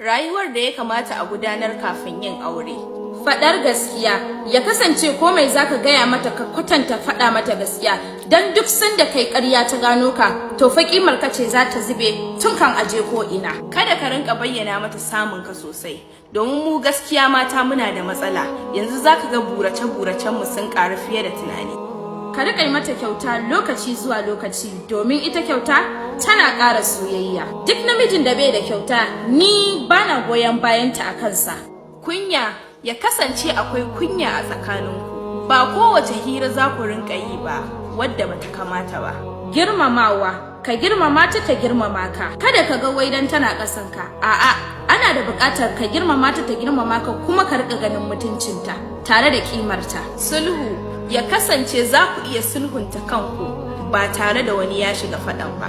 Rayuwar da ya kamata a gudanar kafin yin aure. Faɗar gaskiya, ya kasance komai zaka gaya mata ka kwatanta faɗa mata gaskiya, dan duk sanda kai ƙarya ta gano ka, to fa kimar ka ce za ta zube tun kan aje ko ina. Kada ka rinka bayyana mata samun ka sosai, domin mu gaskiya mata muna da matsala. Yanzu zaka ga burace-buracen mu sun ƙaru fiye da tunani. Ka riƙa mata kyauta lokaci zuwa lokaci, domin ita kyauta tana ƙara soyayya. Duk namijin da bai da kyauta, ni bana goyon bayanta a kansa. Kunya, ya kasance akwai kunya a tsakaninku. Ba kowace hira za ku rinka yi ba, wadda bata kamata ba. Girmamawa, ka girmama ta ta girmama ka. Kada ka ga wai dan tana ƙasan ka. A'a, ana da buƙatar ka girmama ta ta girmama ka, kuma ka riƙa ganin mutuncinta tare da kimarta. Sulhu, ya kasance za ku iya sulhunta kanku ba tare da wani ya shiga faɗan ba.